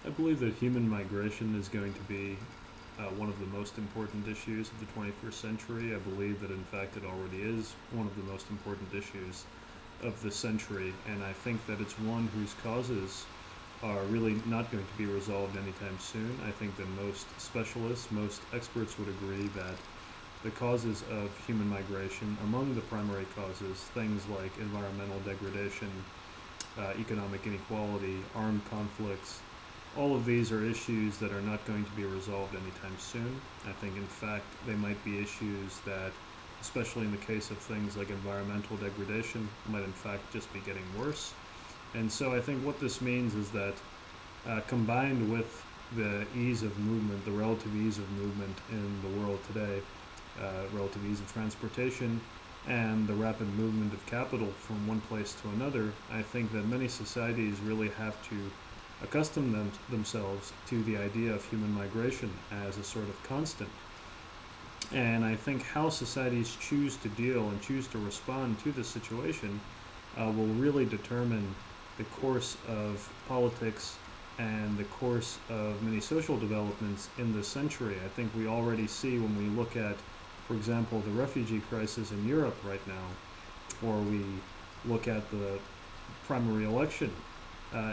I believe that human migration is going to be one of the most important issues of the 21st century. I believe that, in fact, it already is one of the most important issues of the century, and I think that it's one whose causes are really not going to be resolved anytime soon. I think that most specialists, most experts would agree that the causes of human migration, among the primary causes, things like environmental degradation, economic inequality, armed conflicts, all of these are issues that are not going to be resolved anytime soon. I think, in fact, they might be issues that, especially in the case of things like environmental degradation, might in fact just be getting worse. And so I think what this means is that, combined with the ease of movement, the relative ease of movement in the world today, relative ease of transportation, and the rapid movement of capital from one place to another, I think that many societies really have to accustom themselves to the idea of human migration as a sort of constant. And I think how societies choose to deal and choose to respond to this situation will really determine the course of politics and the course of many social developments in this century. I think we already see when we look at, for example, the refugee crisis in Europe right now, or we look at the primary election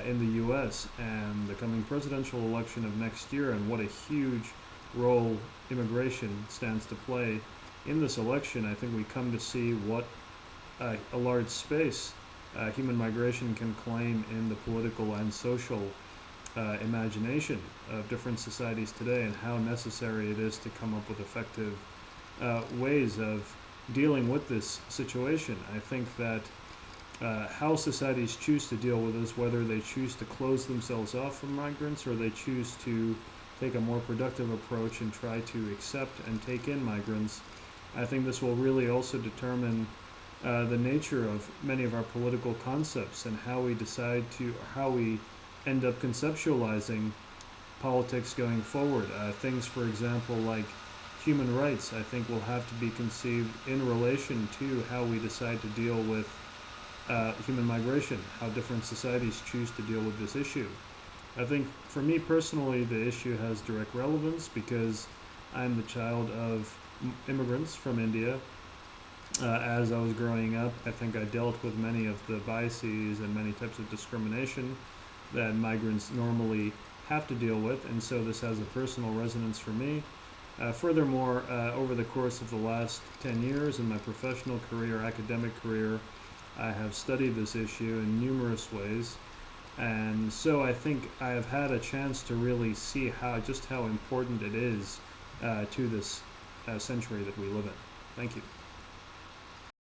in the US and the coming presidential election of next year, and what a huge role immigration stands to play in this election. I think we come to see what a large space human migration can claim in the political and social imagination of different societies today, and how necessary it is to come up with effective ways of dealing with this situation. I think that how societies choose to deal with this, whether they choose to close themselves off from migrants or they choose to take a more productive approach and try to accept and take in migrants, I think this will really also determine the nature of many of our political concepts and how we decide to, how we end up conceptualizing politics going forward. Things, for example, like human rights, I think will have to be conceived in relation to how we decide to deal with human migration, how different societies choose to deal with this issue. I think for me personally, the issue has direct relevance because I'm the child of immigrants from India. As I was growing up, I think I dealt with many of the biases and many types of discrimination that migrants normally have to deal with, and so this has a personal resonance for me. Furthermore, over the course of the last 10 years in my professional career, academic career, I have studied this issue in numerous ways, and so I think I have had a chance to really see just how important it is to this century that we live in. Thank you.